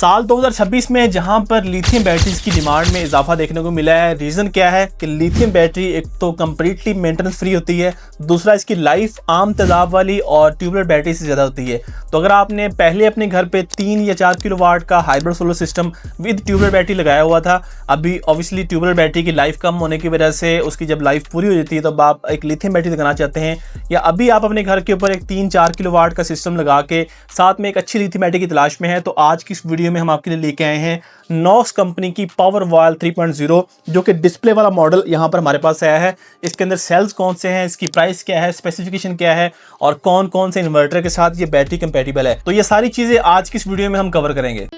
साल 2026 में जहां पर लिथियम बैटरीज की डिमांड में इजाफा देखने को मिला है, रीज़न क्या है कि लिथियम बैटरी एक तो कम्प्लीटली मेंटेनेंस फ्री होती है, दूसरा इसकी लाइफ आम तेजाब वाली और ट्यूबवेल बैटरी से ज़्यादा होती है। तो अगर आपने पहले अपने घर पे 3 या 4 किलोवाट का hybrid solar system with tubewell battery लगाया हुआ था, अभी ऑब्वियसली ट्यूबवेल बैटरी की लाइफ कम होने की वजह से उसकी जब लाइफ पूरी हो जाती है तो आप एक लिथियम बैटरी लगाना चाहते हैं, या अभी आप अपने घर के ऊपर एक 3-4 किलोवाट का सिस्टम लगा के साथ में एक अच्छी लिथियम बैटरी की तलाश में है, तो आज की इस वीडियो में हम आपके लिए लेके आए हैं नॉक्स कंपनी की पावरवॉल 3.0, जो कि डिस्प्ले वाला मॉडल यहाँ पर हमारे पास आया है। इसके अंदर सेल्स कौन से हैं, इसकी प्राइस क्या है, स्पेसिफिकेशन क्या है और कौन कौन से इन्वर्टर के साथ ये बैटरी कंपैटिबल है, तो ये सारी चीज़ें आज की इस वीडियो में हम कवर करेंगे।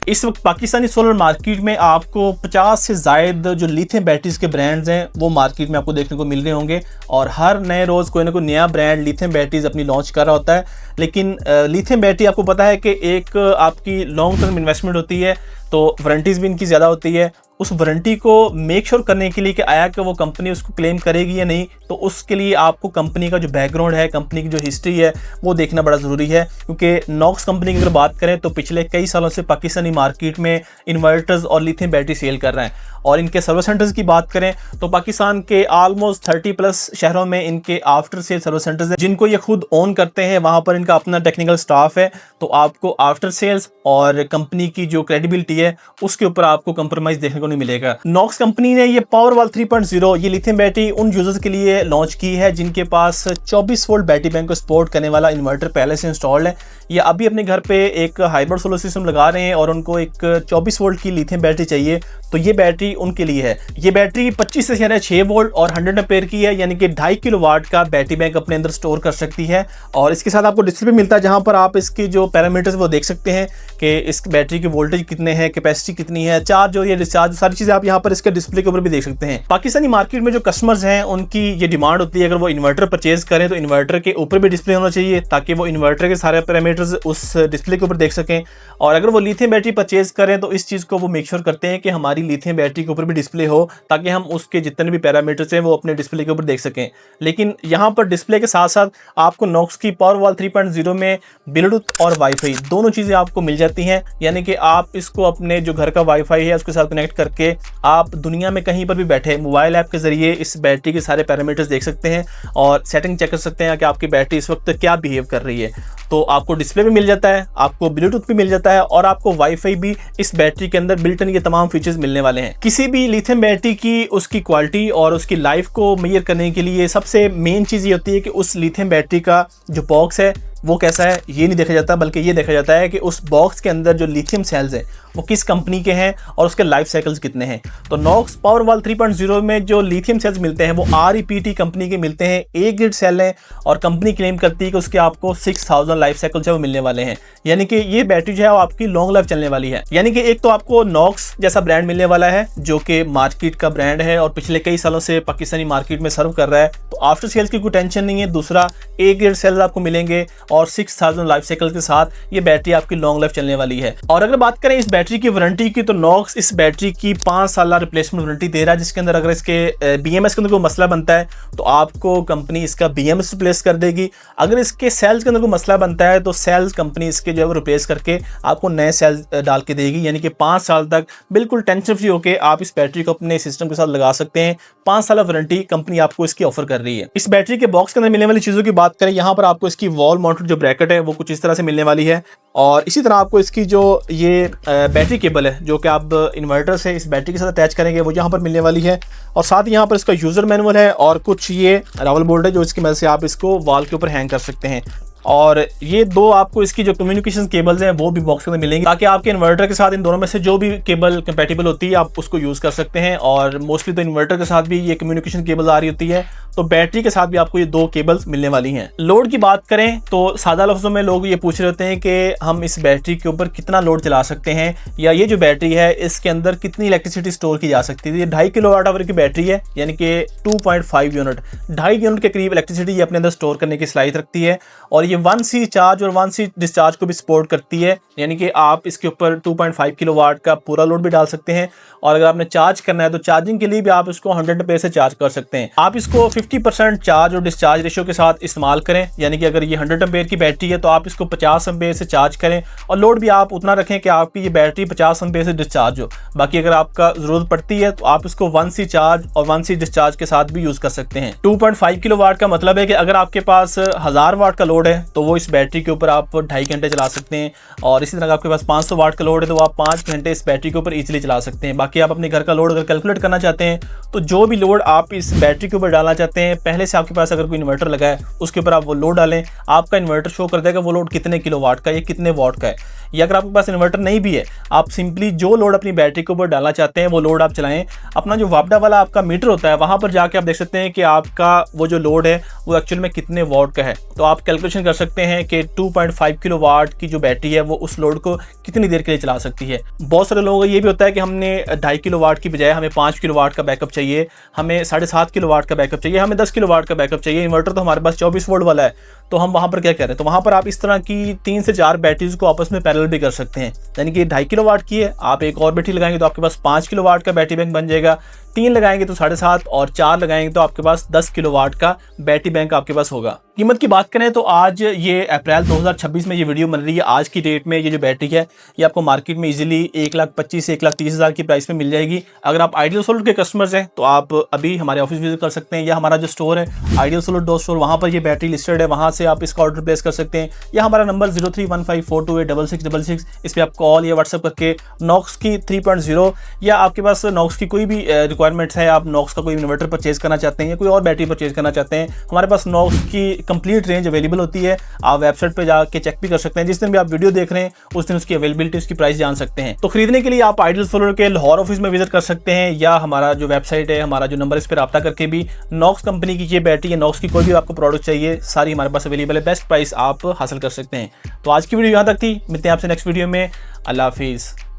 इस वक्त पाकिस्तानी सोलर मार्केट में आपको 50 से ज़ायद जो लिथियम बैटरीज के ब्रांड्स हैं वो मार्केट में आपको देखने को मिल रहे होंगे, और हर नए रोज़ कोई ना कोई नया ब्रांड लिथियम बैटरीज अपनी लॉन्च कर रहा होता है। लेकिन लिथियम बैटरी आपको पता है कि एक आपकी लॉन्ग टर्म इन्वेस्टमेंट होती है, तो वारंटीज़ भी इनकी ज़्यादा होती है। उस वारंटी को मेक श्योर करने के लिए कि आया कि वो कंपनी उसको क्लेम करेगी या नहीं, तो उसके लिए आपको कंपनी का जो बैकग्राउंड है, कंपनी की जो हिस्ट्री है, वो देखना बड़ा ज़रूरी है। क्योंकि नॉक्स कंपनी की अगर बात करें तो पिछले कई सालों से पाकिस्तानी मार्केट में इन्वर्टर्स और लिथियम बैटरी सेल कर रहे हैं। और इनके सर्विस सेंटर्स की बात करें तो पाकिस्तान के ऑलमोस्ट 30+ शहरों में इनके आफ्टर सेल सर्विस सेंटर्स हैं, जिनको ये खुद ओन करते हैं। वहाँ पर इनका अपना टेक्निकल स्टाफ है, तो आपको आफ्टर सेल्स और कंपनी की जो क्रेडिबिलिटी है उसके ऊपर आपको कंप्रोमाइज़ देखने को नहीं मिलेगा। नॉक्स कंपनी ने ये पावरवॉल 3.0 ये लिथियम बैटरी उन यूजर्स के लिए लॉन्च की है जिनके पास 24 वोल्ट बैटरी बैंक को सपोर्ट करने वाला इन्वर्टर पहले से इंस्टॉल्ड है, या अभी अपने घर पे एक हाइब्रिड सोलर सिस्टम लगा रहे हैं और उनको एक 24 वोल्ट की लिथियम बैटरी चाहिए, तो ये बैटरी उनके लिए है। ये बैटरी 25 से 6 वोल्ट और 100 एम्पेयर की है, यानी कि 2.5 किलोवाट का बैटरी बैंक अपने अंदर स्टोर कर सकती है। और इसके साथ आपको डिस्प्ले भी मिलता है जहां पर आप इसकी जो पैरामीटर्स वो देख सकते हैं कि इस बैटरी के वोल्टेज कितने हैं, कैपेसिटी कितनी है, चार्ज और ये डिस्चार्ज, सारी चीज़ें आप यहाँ पर इसके डिस्प्ले के ऊपर भी देख सकते हैं। पाकिस्तानी मार्केट में जो कस्टमर्स हैं उनकी ये डिमांड होती है अगर वो इन्वर्टर परचेज करें तो इन्वर्टर के ऊपर भी डिस्प्ले होना चाहिए, ताकि वो इन्वर्टर के सारे पैरामीटर्स उस डिस्प्ले के ऊपर देख सकें। और अगर वो लिथियम बैटरी परचेज करें तो इस चीज़ को वो मेक श्योर करते हैं कि हमारी लिथियम बैटरी के ऊपर भी डिस्प्ले हो, ताकि हम उसके जितने भी पैरामीटर्स हैं वो अपने डिस्प्ले के ऊपर देख सकें। लेकिन यहाँ पर डिस्प्ले के साथ साथ आपको नॉक्स की पावरवॉल 3.0 में ब्लूटूथ और वाईफाई दोनों चीज़ें आपको मिल जाती हैं, यानी कि आप इसको अपने जो घर का वाईफाई है उसके साथ कनेक्ट करके आप दुनिया में कहीं पर भी बैठे मोबाइल ऐप के ज़रिए इस बैटरी के सारे पैरामीटर्स देख सकते हैं और सेटिंग चेक कर सकते हैं कि आपकी बैटरी इस वक्त क्या बिहेव कर रही है। तो आपको डिस्प्ले भी मिल जाता है, आपको ब्लूटूथ भी मिल जाता है और आपको वाईफाई भी इस बैटरी के अंदर बिल्ट इन ये तमाम फीचर्स मिलने वाले हैं। किसी भी लिथियम बैटरी की उसकी क्वालिटी और उसकी लाइफ को मेजर करने के लिए सबसे मेन चीज़ ये होती है कि उस लिथियम बैटरी का जो बॉक्स है वो कैसा है, ये नहीं देखा जाता, बल्कि ये देखा जाता है कि उस बॉक्स के अंदर जो लिथियम सेल्स हैं वो किस कंपनी के हैं और उसके लाइफ साइकिल्स कितने हैं। तो नॉक्स पावरवॉल 3.0 में जो लिथियम सेल्स मिलते हैं वो REPT कंपनी के मिलते हैं, A ग्रेड सेल हैं, और कंपनी क्लेम करती है कि उसके आपको 6000 लाइफ साइकिल जो मिलने वाले हैं, यानी कि ये बैटरी जो है वो आपकी लॉन्ग लाइफ चलने वाली है। यानी कि एक तो आपको नॉक्स जैसा ब्रांड मिलने वाला है जो कि मार्केट का ब्रांड है और पिछले कई सालों से पाकिस्तानी मार्केट में सर्व कर रहा है, तो आफ्टर सेल्स की कोई टेंशन नहीं है। दूसरा A ग्रेड सेल्स आपको मिलेंगे और 6000 लाइफ साइकिल के साथ ये बैटरी आपकी लॉन्ग लाइफ चलने वाली है। और अगर बात करें इस बैटरी की वारंटी की, तो नॉक्स इस बैटरी की 5 साल रिप्लेसमेंट वारंटी दे रहा है, जिसके अंदर अगर इसके BMS के अंदर कोई मसला बनता है तो आपको कंपनी इसका BMS रिप्लेस कर देगी। अगर इसके सेल्स के अंदर कोई मसला बनता है तो सेल्स कंपनी इसके जो है रिप्लेस करके आपको नए सेल्स डाल के देगी, यानी कि 5 साल तक बिल्कुल टेंशन फ्री होकर आप इस बैटरी को अपने सिस्टम के साथ लगा सकते हैं। 5 साल वारंटी कंपनी आपको इसकी ऑफर कर रही है। इस बैटरी के बॉक्स के अंदर मिलने वाली चीज़ों की बात करें, यहाँ पर आपको इसकी वॉल माउंटेड जो ब्रैकेट है वो कुछ इस तरह से मिलने वाली है, और इसी तरह आपको इसकी जो ये बैटरी केबल है जो कि आप इन्वर्टर से इस बैटरी के साथ अटैच करेंगे वो यहाँ पर मिलने वाली है। और साथ ही यहाँ पर इसका यूज़र मैनुअल है और कुछ ये रावल बोर्ड है जो इसकी मदद से आप इसको वॉल के ऊपर हैंग कर सकते हैं। और ये दो आपको इसकी जो कम्युनिकेशन केबल्स हैं वो भी बॉक्स में मिलेंगे, ताकि आपके इन्वर्टर के साथ इन दोनों में से जो भी केबल कंपैटिबल होती है आप उसको यूज़ कर सकते हैं। और मोस्टली तो इन्वर्टर के साथ भी ये कम्युनिकेशन केबल आ रही होती है, तो बैटरी के साथ भी आपको ये 2 केबल्स मिलने वाली हैं। लोड की बात करें तो सादा लफ्ज़ों में लोग ये पूछ रहे होते हैं कि हम इस बैटरी के ऊपर कितना लोड चला सकते हैं, या ये जो बैटरी है इसके अंदर कितनी इलेक्ट्रिसिटी स्टोर की जा सकती है। ये 2.5 किलोवाट आवर की बैटरी है, यानी कि 2.5 यूनिट 2.5 यूनिट के करीब इलेक्ट्रिसिटी ये अपने अंदर स्टोर करने की सलाहियत रखती है। और ये 1C चार्ज और 1C डिस्चार्ज को भी सपोर्ट करती है, यानी कि आप इसके ऊपर 2.5 किलोवाट का पूरा लोड भी डाल सकते हैं और अगर आपने चार्ज करना है तो चार्जिंग के लिए भी आप इसको 100 एम्पेयर से चार्ज कर सकते हैं। आप इसको 50% चार्ज और डिस्चार्ज रेशियो के साथ इस्तेमाल करें, यानी कि अगर ये 100 एम्पेयर की बैटरी है तो आप इसको 50 एम्पेयर से चार्ज करें और लोड भी आप उतना रखें कि आपकी ये बैटरी 50 एम्पेयर से डिस्चार्ज हो। बाकी अगर आपका ज़रूरत पड़ती है तो आप इसको 1C चार्ज और 1C डिस्चार्ज के साथ भी यूज़ कर सकते हैं। 2.5 किलोवाट का मतलब है कि अगर आपके पास 1000 वाट का लोड है तो वो इस बैटरी के ऊपर आप 2.5 घंटे चला सकते हैं, और इसी तरह अगर आपके पास 500 वाट का लोड है तो आप 5 घंटे इस बैटरी के ऊपर इजीली चला सकते हैं। बाकी आप अपने घर का लोड अगर कैलकुलेट करना चाहते हैं तो जो भी लोड आप इस बैटरी के ऊपर डालना चाहते हैं, पहले से आपके पास अगर कोई इन्वर्टर लगा है उसके ऊपर आप वो लोड डालें, आपका इन्वर्टर शो कर देगा वो लोड कितने किलोवाट का, ये कितने वॉट का है। या अगर आपके पास इन्वर्टर नहीं भी है, आप सिंपली जो लोड अपनी बैटरी के ऊपर डालना चाहते हैं वो लोड आप चलाएं। अपना जो वापडा वाला आपका मीटर होता है वहाँ पर जाके आप देख सकते हैं कि आपका वो जो लोड है वो एक्चुअल में कितने वॉट का है, तो आप कैलकुलेशन कर सकते हैं कि 2.5 किलोवाट की जो बैटरी है वो उस लोड को कितनी देर के लिए चला सकती है। बहुत सारे लोगों का ये भी होता है कि हमने 2.5 किलोवाट की बजाय हमें 5 किलोवाट का बैकअप चाहिए, हमें 7.5 किलोवाट का बैकअप चाहिए, हमें 10 किलोवाट का बैकअप चाहिए। इन्वर्टर तो हमारे पास 24 वोल्ट वाला है, तो हम वहाँ पर क्या कह रहे हैं, तो वहाँ पर आप इस तरह की 3 से 4 बैटरीज को आपस में पैरेलल भी कर सकते हैं। यानी कि 2.5 किलोवाट की है, आप एक और बैटरी लगाएंगे तो आपके पास 5 किलोवाट का बैटरी बैंक बन जाएगा, 3 लगाएंगे तो 7.5 और 4 लगाएंगे तो आपके पास 10 किलोवाट का बैटरी बैंक आपके पास होगा। कीमत की बात करें तो आज ये अप्रैल 2026 में ये वीडियो बन रही है। आज की डेट में ये जो बैटरी है ये आपको मार्केट में इजीली 1,25,000 से 1,30,000 की प्राइस में मिल जाएगी। अगर आप आइडियल सोलर के कस्टमर्स हैं तो आप अभी हमारे ऑफिस विजिट कर सकते हैं, या हमारा जो स्टोर है आइडियल सोलर डॉट स्टोर, वहाँ पर ये बैटरी लिस्टेड है, वहाँ से आप इसका ऑर्डर प्लेस कर सकते हैं। या हमारा नंबर 0315428666, इस पर आप कॉल या व्हाट्सएप करके नॉक्स की 3.0 या आपके पास नॉक्स की कोई भी रिक्वायरमेंट्स है, आप नॉक्स का कोई इन्वर्टर परचेज करना चाहते हैं या कोई और बैटरी परचेज करना चाहते हैं, हमारे पास नॉक्स की कंप्लीट रेंज अवेलेबल होती है। आप वेबसाइट पे जाके चेक भी कर सकते हैं, जिस दिन भी आप वीडियो देख रहे हैं उस दिन उसकी अवेलेबिलिटी, उसकी प्राइस जान सकते हैं। तो खरीदने के लिए आप आइडियल सोलर के लाहौर ऑफिस में विजिट कर सकते हैं, या हमारा जो वेबसाइट है, हमारा जो नंबर, इस पर रब्ता करके भी नॉक्स कंपनी की ये बैटरी या नॉक्स की कोई भी आपको प्रोडक्ट चाहिए, सारी हमारे पास अवेलेबल है, बेस्ट प्राइस आप हासिल कर सकते हैं। तो आज की वीडियो यहाँ तक थी, मिलते हैं आपसे नेक्स्ट वीडियो में। अल्लाह हाफिज़।